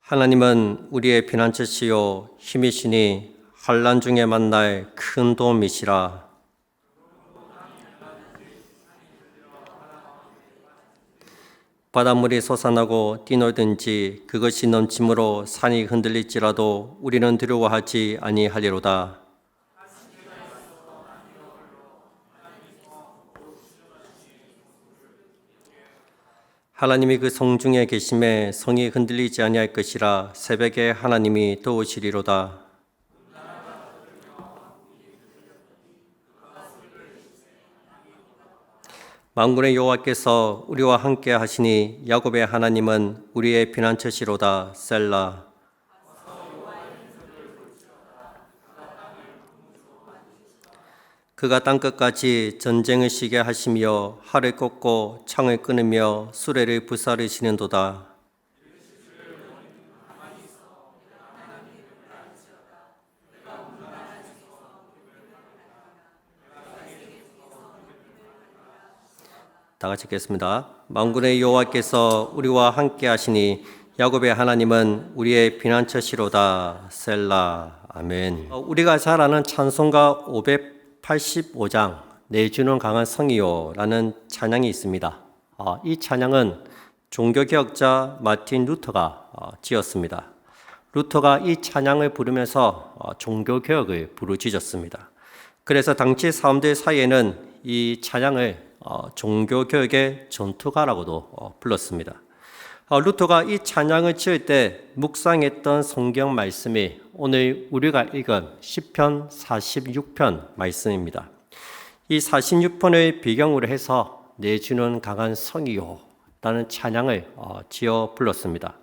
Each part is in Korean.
하나님은 우리의 피난처시요 힘이시니 환난 중에 만날 큰 도움이시라. 바닷물이 솟아나고 뛰놀든지 그것이 넘침으로 산이 흔들릴지라도 우리는 두려워하지 아니하리로다. 하나님이 그 성중에 계심에 성이 흔들리지 아니할 것이라. 새벽에 하나님이 도우시리로다. 만군의 여호와께서 우리와 함께 하시니 야곱의 하나님은 우리의 피난처시로다. 셀라. 그가 땅끝까지 전쟁을 쉬게 하시며 활을 꺾고 창을 끊으며 수레를 부사르시는도다. 다 같이 읽겠습니다. 만군의 여호와께서 우리와 함께 하시니 야곱의 하나님은 우리의 피난처시로다. 셀라. 아멘. 우리가 잘 아는 찬송가 585장 내주는 강한 성이요 라는 찬양이 있습니다. 이 찬양은 종교개혁자 마틴 루터가 지었습니다. 루터가 이 찬양을 부르면서 종교개혁을 부르짖었습니다. 그래서 당시 사람들 사이에는 이 찬양을 종교개혁의 전투가라고도 불렀습니다. 루터가 이 찬양을 지을 때 묵상했던 성경 말씀이 오늘 우리가 읽은 시편 46편 말씀입니다. 이 46편을 배경으로 해서 내주는 강한 성이요 라는 찬양을 지어 불렀습니다.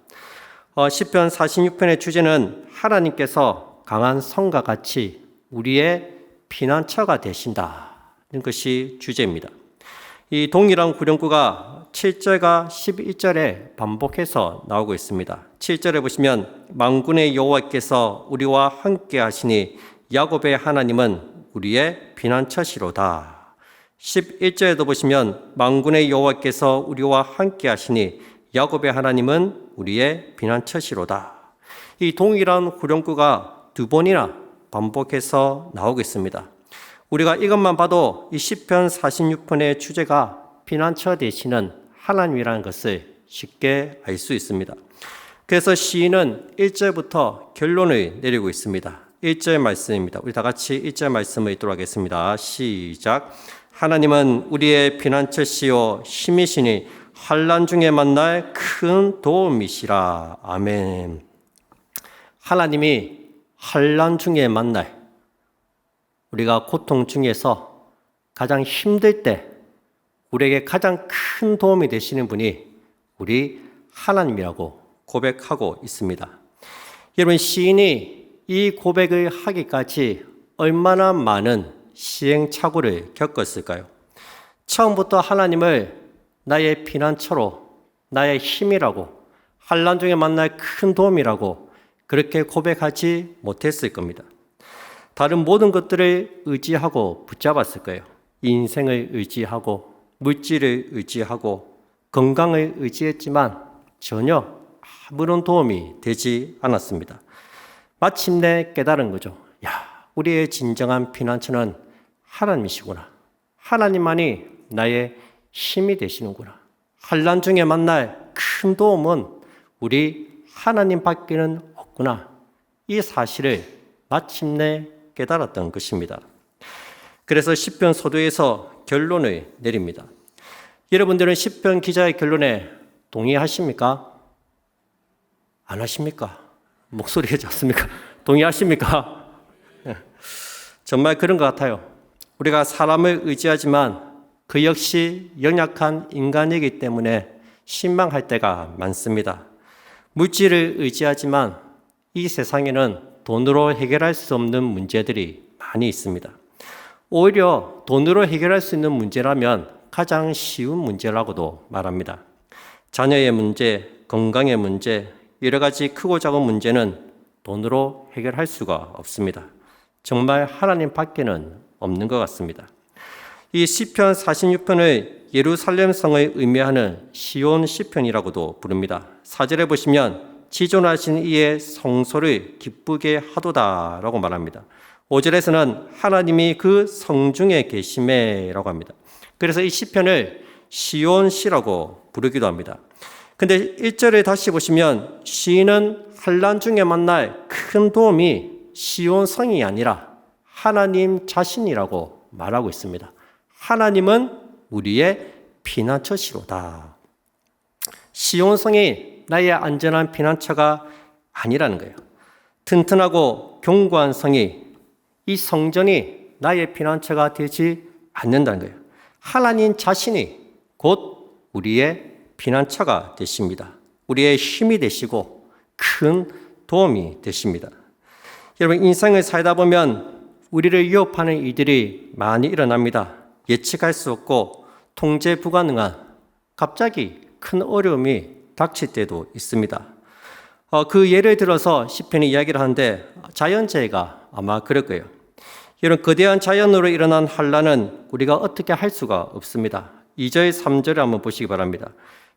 시편 46편의 주제는 하나님께서 강한 성과 같이 우리의 피난처가 되신다는 것이 주제입니다. 이 동일한 구령구가 7절과 11절에 반복해서 나오고 있습니다. 7절에 보시면 만군의 여호와께서 우리와 함께 하시니 야곱의 하나님은 우리의 피난처시로다. 11절에도 보시면 만군의 여호와께서 우리와 함께 하시니 야곱의 하나님은 우리의 피난처시로다. 이 동일한 구령구가 두 번이나 반복해서 나오고 있습니다. 우리가 이것만 봐도 이 시편 46편의 주제가 피난처 되시는 하나님이라는 것을 쉽게 알 수 있습니다. 그래서 시인은 1절부터 결론을 내리고 있습니다. 1절 말씀입니다. 우리 다 같이 1절 말씀을 읽도록 하겠습니다. 시작. 하나님은 우리의 피난처시요 힘이시니 환난 중에 만날 큰 도움이시라. 아멘. 하나님이 환난 중에 만날, 우리가 고통 중에서 가장 힘들 때 우리에게 가장 큰 도움이 되시는 분이 우리 하나님이라고 고백하고 있습니다. 여러분, 시인이 이 고백을 하기까지 얼마나 많은 시행착오를 겪었을까요? 처음부터 하나님을 나의 피난처로, 나의 힘이라고, 환난 중에 만날 큰 도움이라고 그렇게 고백하지 못했을 겁니다. 다른 모든 것들을 의지하고 붙잡았을 거예요. 인생을 의지하고 물질을 의지하고 건강을 의지했지만 전혀 아무런 도움이 되지 않았습니다. 마침내 깨달은 거죠. 우리의 진정한 피난처는 하나님이시구나. 하나님만이 나의 힘이 되시는구나. 환난 중에 만날 큰 도움은 우리 하나님밖에는 없구나. 이 사실을 마침내 깨달았던 것입니다. 그래서 시편 서두에서 결론을 내립니다. 여러분들은 시편 기자의 결론에 동의하십니까? 안 하십니까? 목소리가 작습니까? 동의하십니까? 정말 그런 것 같아요. 우리가 사람을 의지하지만 그 역시 연약한 인간이기 때문에 실망할 때가 많습니다. 물질을 의지하지만 이 세상에는 돈으로 해결할 수 없는 문제들이 많이 있습니다. 오히려 돈으로 해결할 수 있는 문제라면 가장 쉬운 문제라고도 말합니다. 자녀의 문제, 건강의 문제, 여러 가지 크고 작은 문제는 돈으로 해결할 수가 없습니다. 정말 하나님 밖에는 없는 것 같습니다. 이 시편 46편을 예루살렘 성을 의미하는 시온 시편이라고도 부릅니다. 4절에 보시면 지존하신 이의 성소를 기쁘게 하도다라고 말합니다. 5절에서는 하나님이 그 성중에 계심에라고 합니다. 그래서 이 시편을 시온시라고 부르기도 합니다. 근데 1절에 다시 보시면 시인은 환난 중에 만날 큰 도움이 시온성이 아니라 하나님 자신이라고 말하고 있습니다. 하나님은 우리의 피난처시로다. 시온성이 나의 안전한 피난처가 아니라는 거예요. 튼튼하고 견고한 성이, 이 성전이 나의 피난처가 되지 않는다는 거예요. 하나님 자신이 곧 우리의 피난처가 되십니다. 우리의 힘이 되시고 큰 도움이 되십니다. 여러분, 인생을 살다 보면 우리를 위협하는 일들이 많이 일어납니다. 예측할 수 없고 통제 불가능한 갑자기 큰 어려움이 닥칠 때도 있습니다. 그 예를 들어서 시편이 이야기를 하는데 자연재해가 아마 그럴 거예요. 이런 거대한 자연으로 일어난 환난은 우리가 어떻게 할 수가 없습니다. 2절, 3절을 한번 보시기 바랍니다.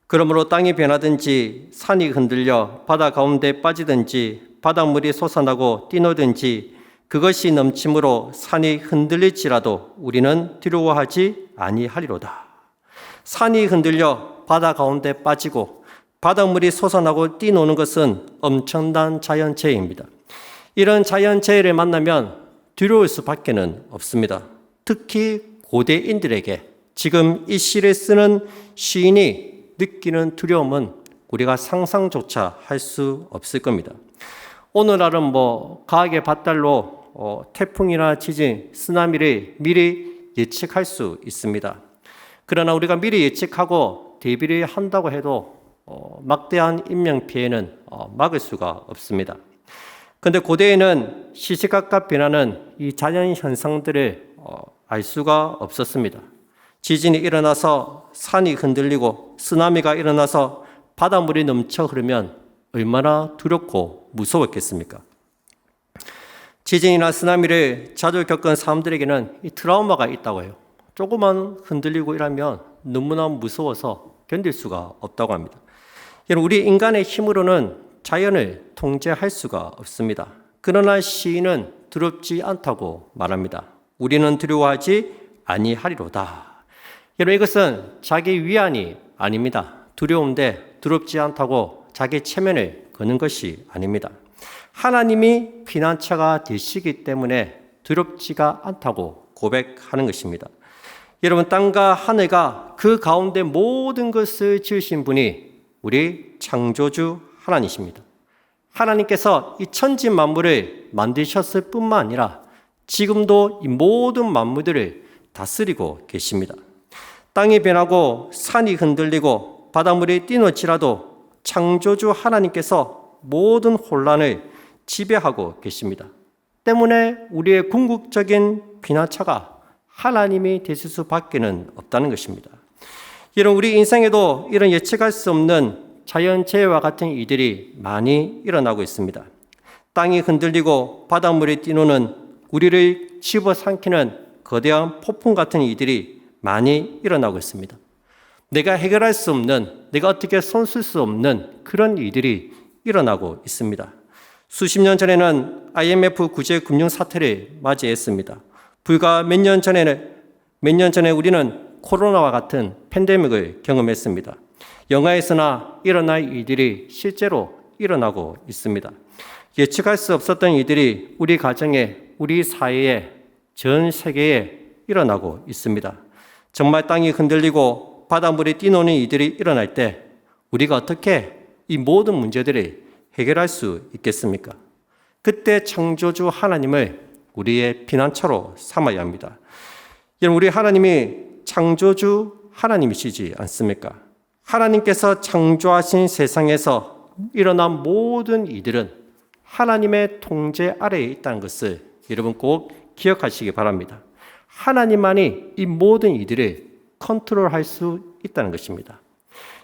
그러므로 땅이 변하든지 산이 흔들려 바다 가운데 빠지든지 바닷물이 솟아나고 뛰노든지 그것이 넘침으로 산이 흔들릴지라도 우리는 두려워하지 아니하리로다. 산이 흔들려 바다 가운데 빠지고 바닷물이 솟아나고 뛰노는 것은 엄청난 자연재해입니다. 이런 자연재해를 만나면 두려울 수밖에 없습니다. 특히 고대인들에게 지금 이 시를 쓰는 시인이 느끼는 두려움은 우리가 상상조차 할 수 없을 겁니다. 오늘날은 과학의 발달로 태풍이나 지진, 쓰나미를 미리 예측할 수 있습니다. 그러나 우리가 미리 예측하고 대비를 한다고 해도 막대한 인명피해는 막을 수가 없습니다. 그런데 고대에는 시시각각 변하는 이 자연현상들을 알 수가 없었습니다. 지진이 일어나서 산이 흔들리고 쓰나미가 일어나서 바닷물이 넘쳐 흐르면 얼마나 두렵고 무서웠겠습니까? 지진이나 쓰나미를 자주 겪은 사람들에게는 이 트라우마가 있다고 해요. 조금만 흔들리고 이러면 너무나 무서워서 견딜 수가 없다고 합니다. 여러분, 우리 인간의 힘으로는 자연을 통제할 수가 없습니다. 그러나 시인은 두렵지 않다고 말합니다. 우리는 두려워하지 아니하리로다. 여러분, 이것은 자기 위안이 아닙니다. 두려운데 두렵지 않다고 자기 체면을 거는 것이 아닙니다. 하나님이 피난처가 되시기 때문에 두렵지가 않다고 고백하는 것입니다. 여러분, 땅과 하늘과 그 가운데 모든 것을 지으신 분이 우리 창조주 하나님이십니다. 하나님께서 이 천지 만물을 만드셨을 뿐만 아니라 지금도 이 모든 만물들을 다스리고 계십니다. 땅이 변하고 산이 흔들리고 바닷물이 뛰놀지라도 창조주 하나님께서 모든 혼란을 지배하고 계십니다. 때문에 우리의 궁극적인 피난처가 하나님이 되실 수밖에 없다는 것입니다. 이런 우리 인생에도 이런 예측할 수 없는 자연재해와 같은 일들이 많이 일어나고 있습니다. 땅이 흔들리고 바닷물이 뛰노는 우리를 집어삼키는 거대한 폭풍 같은 일들이 많이 일어나고 있습니다. 내가 해결할 수 없는, 내가 어떻게 손쓸 수 없는 그런 일들이 일어나고 있습니다. 수십 년 전에는 IMF 구제 금융 사태를 맞이했습니다. 불과 몇 년 전에 우리는 코로나와 같은 팬데믹을 경험했습니다. 영화에서나 일어날 일들이 실제로 일어나고 있습니다. 예측할 수 없었던 일들이 우리 가정에, 우리 사회에, 전 세계에 일어나고 있습니다. 정말 땅이 흔들리고 바닷물이 뛰노는 일들이 일어날 때 우리가 어떻게 이 모든 문제들을 해결할 수 있겠습니까? 그때 창조주 하나님을 우리의 피난처로 삼아야 합니다. 여러분, 우리 하나님이 창조주 하나님이시지 않습니까? 하나님께서 창조하신 세상에서 일어난 모든 이들은 하나님의 통제 아래에 있다는 것을 여러분 꼭 기억하시기 바랍니다. 하나님만이 이 모든 이들을 컨트롤할 수 있다는 것입니다.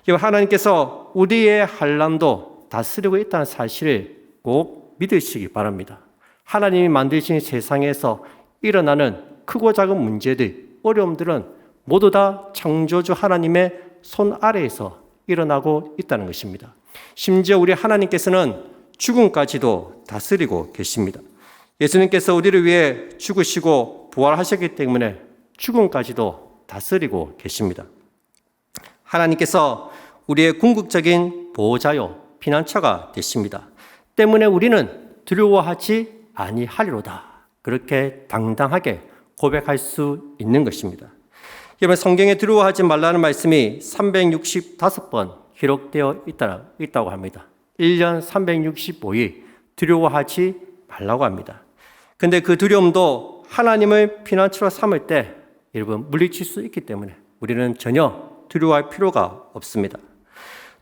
하나님께서 우리의 환난도 다스리고 있다는 사실을 꼭 믿으시기 바랍니다. 하나님이 만드신 세상에서 일어나는 크고 작은 문제들, 어려움들은 모두 다 창조주 하나님의 손 아래에서 일어나고 있다는 것입니다. 심지어 우리 하나님께서는 죽음까지도 다스리고 계십니다. 예수님께서 우리를 위해 죽으시고 부활하셨기 때문에 죽음까지도 다스리고 계십니다. 하나님께서 우리의 궁극적인 보호자요 피난처가 되십니다. 때문에 우리는 두려워하지 아니하리로다. 그렇게 당당하게 고백할 수 있는 것입니다. 여러분, 성경에 두려워하지 말라는 말씀이 365번 기록되어 있다고 합니다. 1년 365일 두려워하지 말라고 합니다. 근데 그 두려움도 하나님을 피난처로 삼을 때 여러분 물리칠 수 있기 때문에 우리는 전혀 두려워할 필요가 없습니다.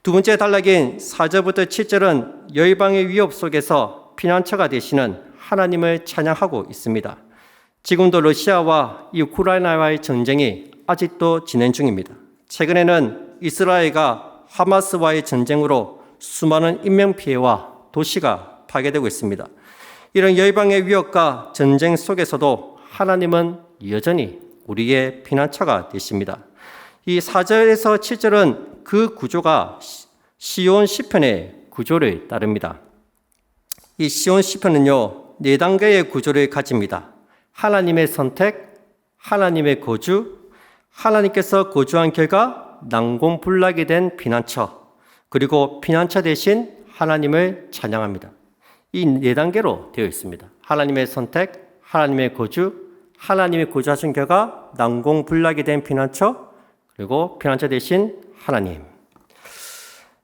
두 번째 단락인 4절부터 7절은 열방의 위협 속에서 피난처가 되시는 하나님을 찬양하고 있습니다. 지금도 러시아와 우크라이나와의 전쟁이 아직도 진행 중입니다. 최근에는 이스라엘과 하마스와의 전쟁으로 수많은 인명피해와 도시가 파괴되고 있습니다. 이런 열방의 위협과 전쟁 속에서도 하나님은 여전히 우리의 피난처가 되십니다. 이 4절에서 7절은 그 구조가 시온 시편의 구조를 따릅니다. 이 시온 시편은요, 4단계의 구조를 가집니다. 하나님의 선택, 하나님의 거주, 하나님께서 거주한 결과 난공불락이 된 피난처, 그리고 피난처 대신 하나님을 찬양합니다. 이 4단계로 되어 있습니다. 하나님의 선택, 하나님의 거주, 하나님의 거주하신 결과 난공불락이 된 피난처, 그리고 피난처 대신 하나님.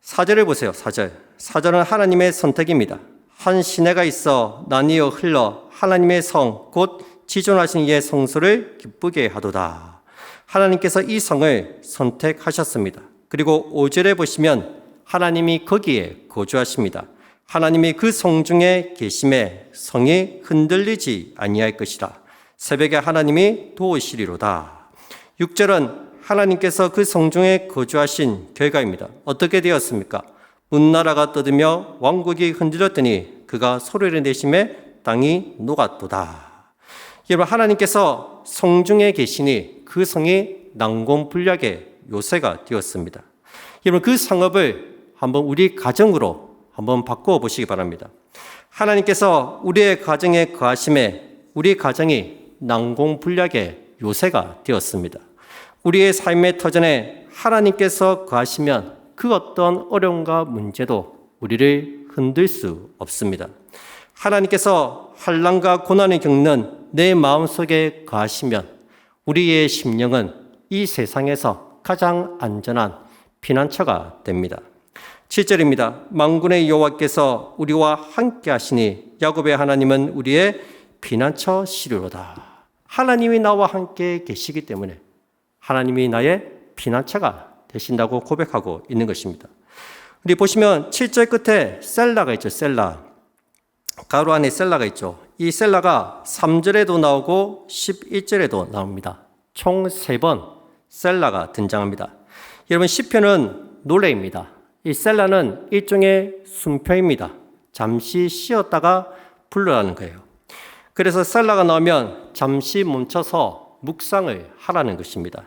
4절을 보세요. 4절. 4절은 하나님의 선택입니다. 한 시내가 있어 나뉘어 흘러 하나님의 성, 곧 지존하신 이의 성소를 기쁘게 하도다. 하나님께서 이 성을 선택하셨습니다. 그리고 5절에 보시면 하나님이 거기에 거주하십니다. 하나님이 그 성 중에 계심에 성이 흔들리지 아니할 것이라. 새벽에 하나님이 도우시리로다. 6절은 하나님께서 그 성 중에 거주하신 결과입니다. 어떻게 되었습니까? 문나라가 떠들며 왕국이 흔들렸더니 그가 소리를 내심에 땅이 녹았도다. 여러분, 하나님께서 성 중에 계시니 그 성이 난공불락의 요새가 되었습니다. 여러분, 그 상업을 한번 우리 가정으로 한번 바꾸어 보시기 바랍니다. 하나님께서 우리의 가정에 거하심에 우리 가정이 난공불락의 요새가 되었습니다. 우리의 삶의 터전에 하나님께서 거하시면 그 어떤 어려움과 문제도 우리를 흔들 수 없습니다. 하나님께서 환난과 고난을 겪는 내 마음속에 거하시면 우리의 심령은 이 세상에서 가장 안전한 피난처가 됩니다. 7절입니다. 만군의 여호와께서 우리와 함께 하시니 야곱의 하나님은 우리의 피난처시리로다. 하나님이 나와 함께 계시기 때문에 하나님이 나의 피난처가 되신다고 고백하고 있는 것입니다. 우리 보시면 7절 끝에 셀라가 있죠. 셀라. 가로 안에 셀라가 있죠. 이 셀라가 3절에도 나오고 11절에도 나옵니다. 총 3번 셀라가 등장합니다. 여러분, 시편은 노래입니다. 이 셀라는 일종의 순표입니다. 잠시 쉬었다가 불러라는 거예요. 그래서 셀라가 나오면 잠시 멈춰서 묵상을 하라는 것입니다.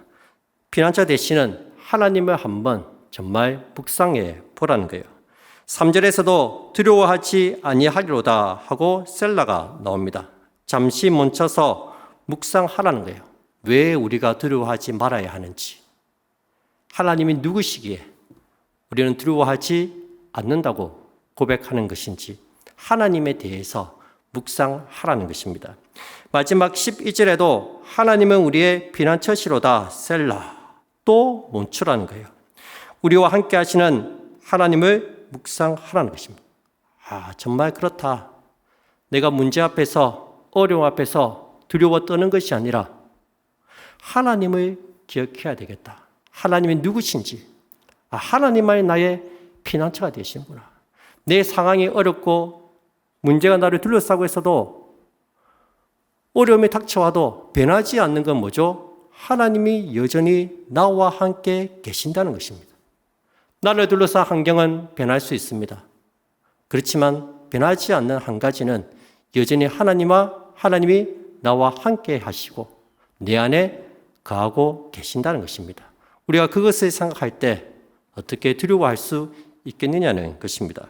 피난처 대신은 하나님을 한번 정말 묵상해 보라는 거예요. 3절에서도 두려워하지 아니하리로다 하고 셀라가 나옵니다. 잠시 멈춰서 묵상하라는 거예요. 왜 우리가 두려워하지 말아야 하는지, 하나님이 누구시기에 우리는 두려워하지 않는다고 고백하는 것인지 하나님에 대해서 묵상하라는 것입니다. 마지막 12절에도 하나님은 우리의 피난처시로다 셀라, 또 멈추라는 거예요. 우리와 함께 하시는 하나님을 묵상하라는 것입니다. 정말 그렇다. 내가 문제 앞에서, 어려움 앞에서 두려워 떠는 것이 아니라 하나님을 기억해야 되겠다. 하나님이 누구신지, 하나님만이 나의 피난처가 되시는구나. 내 상황이 어렵고 문제가 나를 둘러싸고 있어도, 어려움이 닥쳐와도 변하지 않는 건 뭐죠? 하나님이 여전히 나와 함께 계신다는 것입니다. 나를 둘러싼 환경은 변할 수 있습니다. 그렇지만 변하지 않는 한 가지는 여전히 하나님이 나와 함께 하시고 내 안에 거하고 계신다는 것입니다. 우리가 그것을 생각할 때 어떻게 두려워할 수 있겠느냐는 것입니다.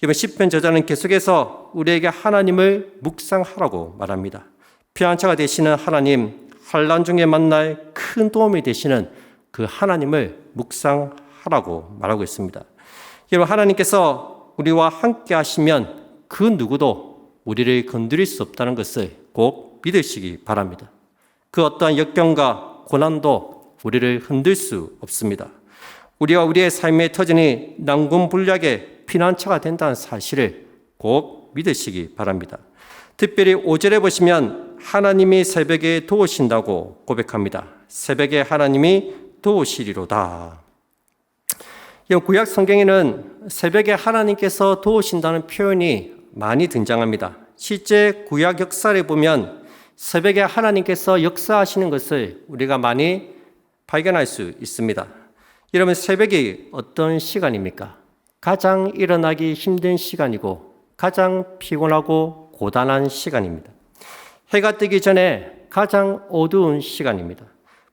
이번 시편 저자는 계속해서 우리에게 하나님을 묵상하라고 말합니다. 피난처가 되시는 하나님, 환난 중에 만날 큰 도움이 되시는 그 하나님을 묵상하라고 말하고 있습니다. 여러분, 하나님께서 우리와 함께 하시면 그 누구도 우리를 건드릴 수 없다는 것을 꼭 믿으시기 바랍니다. 그 어떠한 역경과 고난도 우리를 흔들 수 없습니다. 우리와 우리의 삶의 터전이 난군불락의 피난처가 된다는 사실을 꼭 믿으시기 바랍니다. 특별히 5절에 보시면 하나님이 새벽에 도우신다고 고백합니다. 새벽에 하나님이 도우시리로다. 구약 성경에는 새벽에 하나님께서 도우신다는 표현이 많이 등장합니다. 실제 구약 역사를 보면 새벽에 하나님께서 역사하시는 것을 우리가 많이 발견할 수 있습니다. 여러분, 새벽이 어떤 시간입니까? 가장 일어나기 힘든 시간이고 가장 피곤하고 고단한 시간입니다. 해가 뜨기 전에 가장 어두운 시간입니다.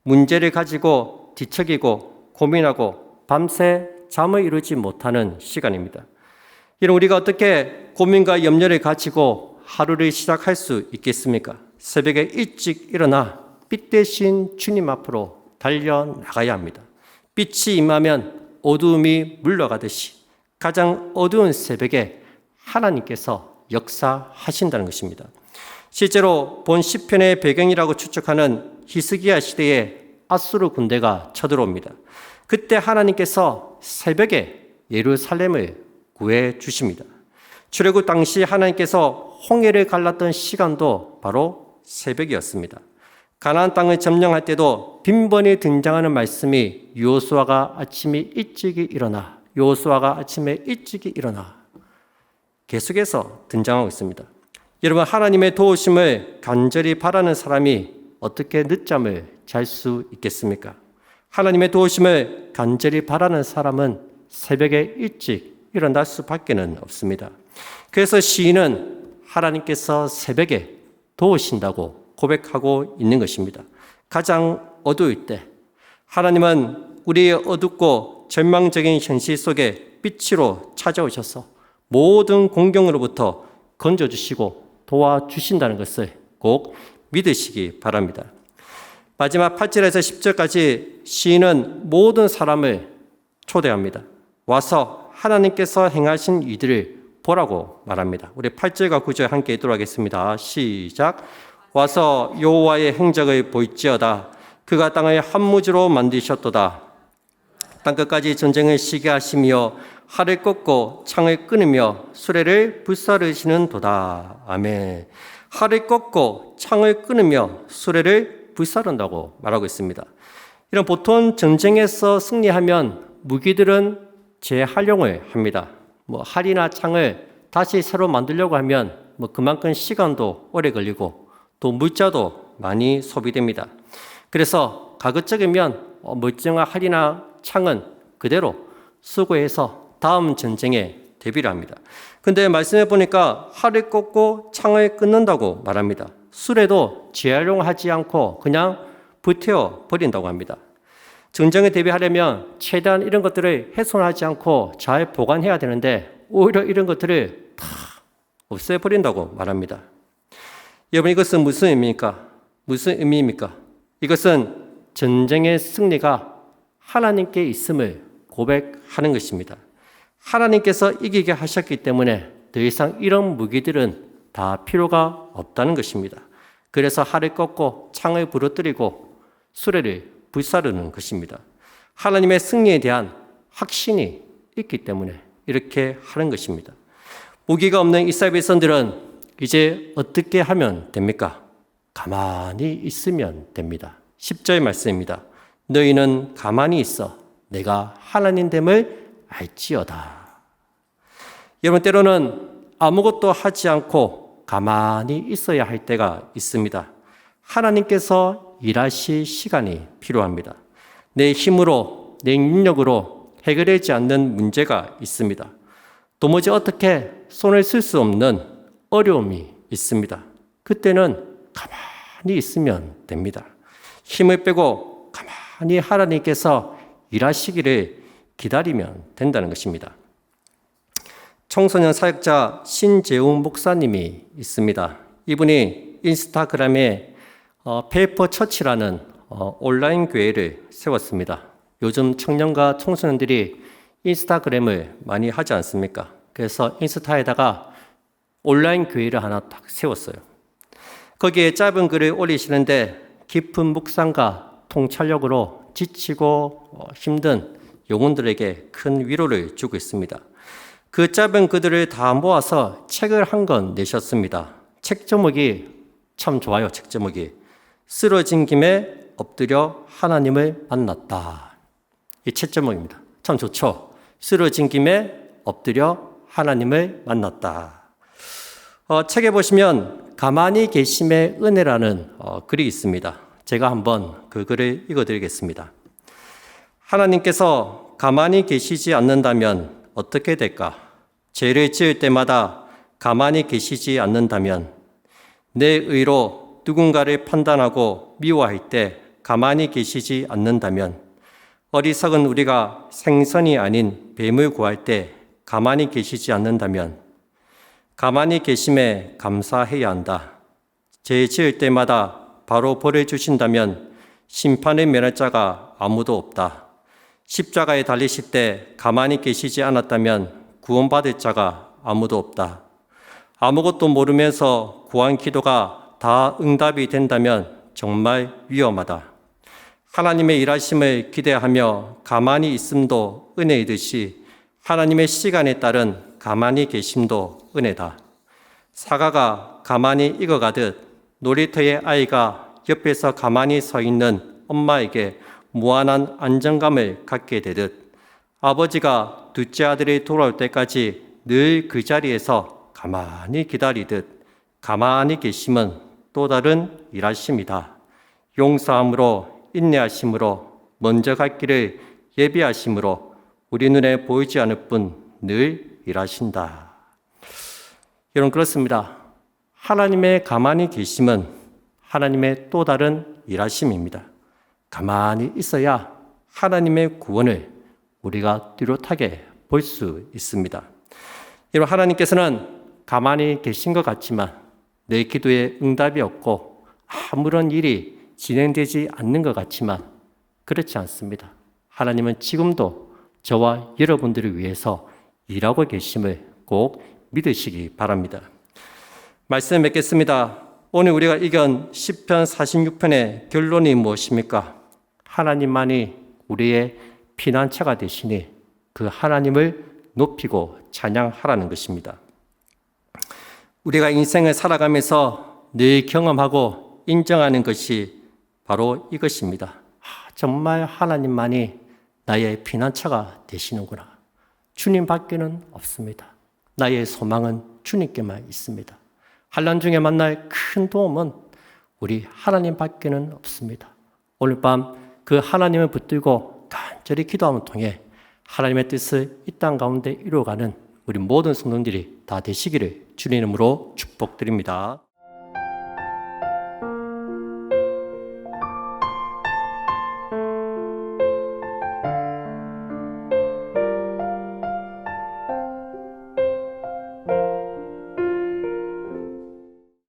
문제를 가지고 뒤척이고 고민하고 밤새 잠을 이루지 못하는 시간입니다. 이런 우리가 어떻게 고민과 염려를 가지고 하루를 시작할 수 있겠습니까? 새벽에 일찍 일어나 빛 대신 주님 앞으로 달려나가야 합니다. 빛이 임하면 어두움이 물러가듯이 가장 어두운 새벽에 하나님께서 역사하신다는 것입니다. 실제로 본 시편의 배경이라고 추측하는 히스기야 시대에 아수르 군대가 쳐들어옵니다. 그때 하나님께서 새벽에 예루살렘을 구해 주십니다. 출애굽 당시 하나님께서 홍해를 갈랐던 시간도 바로 새벽이었습니다. 가나안 땅을 점령할 때도 빈번히 등장하는 말씀이 여호수아가 아침에 일찍이 일어나, 여호수아가 아침에 일찍이 일어나 계속해서 등장하고 있습니다. 여러분, 하나님의 도우심을 간절히 바라는 사람이 어떻게 늦잠을 잘 수 있겠습니까? 하나님의 도우심을 간절히 바라는 사람은 새벽에 일찍 일어날 수밖에 없습니다. 그래서 시인은 하나님께서 새벽에 도우신다고 고백하고 있는 것입니다. 가장 어두울 때 하나님은 우리의 어둡고 절망적인 현실 속에 빛으로 찾아오셔서 모든 공경으로부터 건져주시고 도와주신다는 것을 꼭 믿으시기 바랍니다. 마지막 8절에서 10절까지 시인은 모든 사람을 초대합니다. 와서 하나님께서 행하신 일들을 보라고 말합니다. 우리 8절과 9절 함께 읽도록 하겠습니다. 시작. 와서 여호와의 행적을 볼지어다. 그가 땅을 한무지로 만드셨도다. 땅끝까지 전쟁을 시게 하시며 활을 꺾고 창을 끊으며 수레를 불사르시는 도다. 아멘. 활을 꺾고 창을 끊으며 수레를 불사른다고 말하고 있습니다. 이런 보통 전쟁에서 승리하면 무기들은 재활용을 합니다. 활이나 창을 다시 새로 만들려고 하면 그만큼 시간도 오래 걸리고 또 물자도 많이 소비됩니다. 그래서 가급적이면 멀쩡한 활이나 창은 그대로 수거해서 다음 전쟁에 대비를 합니다. 근데 말씀해 보니까 활을 꺾고 창을 끊는다고 말합니다. 수레도 재활용하지 않고 그냥 불태워 버린다고 합니다. 전쟁에 대비하려면 최대한 이런 것들을 훼손하지 않고 잘 보관해야 되는데 오히려 이런 것들을 다 없애버린다고 말합니다. 여러분, 이것은 무슨 의미입니까? 무슨 의미입니까? 이것은 전쟁의 승리가 하나님께 있음을 고백하는 것입니다. 하나님께서 이기게 하셨기 때문에 더 이상 이런 무기들은 다 필요가 없다는 것입니다. 그래서 활을 꺾고 창을 부러뜨리고 수레를 불사르는 것입니다. 하나님의 승리에 대한 확신이 있기 때문에 이렇게 하는 것입니다. 무기가 없는 이스라엘 백성들은 이제 어떻게 하면 됩니까? 가만히 있으면 됩니다. 10절 말씀입니다. 너희는 가만히 있어 내가 하나님됨을 알지어다. 여러분, 때로는 아무것도 하지 않고 가만히 있어야 할 때가 있습니다. 하나님께서 일하실 시간이 필요합니다. 내 힘으로, 내 능력으로 해결되지 않는 문제가 있습니다. 도무지 어떻게 손을 쓸 수 없는 어려움이 있습니다. 그때는 가만히 있으면 됩니다. 힘을 빼고 가만히 하나님께서 일하시기를 기다리면 된다는 것입니다. 청소년 사역자 신재웅 목사님이 있습니다. 이분이 인스타그램에 페이퍼 처치라는 온라인 교회를 세웠습니다. 요즘 청년과 청소년들이 인스타그램을 많이 하지 않습니까? 그래서 인스타에다가 온라인 교회를 하나 딱 세웠어요. 거기에 짧은 글을 올리시는데 깊은 묵상과 통찰력으로 지치고 힘든 영혼들에게 큰 위로를 주고 있습니다. 그 짧은 글들을 다 모아서 책을 한 권 내셨습니다. 책 제목이 참 좋아요. 책 제목이 쓰러진 김에 엎드려 하나님을 만났다. 이 책 제목입니다. 참 좋죠. 쓰러진 김에 엎드려 하나님을 만났다. 책에 보시면 가만히 계심의 은혜라는 글이 있습니다. 제가 한번 그 글을 읽어드리겠습니다. 하나님께서 가만히 계시지 않는다면 어떻게 될까? 죄를 지을 때마다 가만히 계시지 않는다면, 내 의로 누군가를 판단하고 미워할 때 가만히 계시지 않는다면, 어리석은 우리가 생선이 아닌 뱀을 구할 때 가만히 계시지 않는다면, 가만히 계심에 감사해야 한다. 죄 지을 때마다 바로 벌을 주신다면 심판을 면할 자가 아무도 없다. 십자가에 달리실 때 가만히 계시지 않았다면 구원받을 자가 아무도 없다. 아무것도 모르면서 구한 기도가 다 응답이 된다면 정말 위험하다. 하나님의 일하심을 기대하며 가만히 있음도 은혜이듯이 하나님의 시간에 따른 가만히 계심도 은혜다. 사과가 가만히 익어가듯 놀이터의 아이가 옆에서 가만히 서 있는 엄마에게 무한한 안정감을 갖게 되듯 아버지가 둘째 아들이 돌아올 때까지 늘 그 자리에서 가만히 기다리듯 가만히 계심은 또 다른 일하심이다. 용서함으로 인내하심으로 먼저 갈 길을 예비하심으로 우리 눈에 보이지 않을 뿐 늘 일하신다. 여러분 그렇습니다. 하나님의 가만히 계심은 하나님의 또 다른 일하심입니다. 가만히 있어야 하나님의 구원을 우리가 뚜렷하게 볼 수 있습니다. 여러분 하나님께서는 가만히 계신 것 같지만 내 기도에 응답이 없고 아무런 일이 진행되지 않는 것 같지만 그렇지 않습니다. 하나님은 지금도 저와 여러분들을 위해서 일하고 계심을 꼭 믿으시기 바랍니다. 말씀 맺겠습니다. 오늘 우리가 읽은 시편 46편의 결론이 무엇입니까? 하나님만이 우리의 피난처가 되시니 그 하나님을 높이고 찬양하라는 것입니다. 우리가 인생을 살아가면서 늘 경험하고 인정하는 것이 바로 이것입니다. 정말 하나님만이 나의 피난처가 되시는구나. 주님밖에는 없습니다. 나의 소망은 주님께만 있습니다. 환난 중에 만날 큰 도움은 우리 하나님밖에는 없습니다. 오늘 밤 그 하나님을 붙들고 간절히 기도함을 통해 하나님의 뜻을 이 땅 가운데 이루어가는 우리 모든 성도들이 다 되시기를 주님 이름으로 축복드립니다.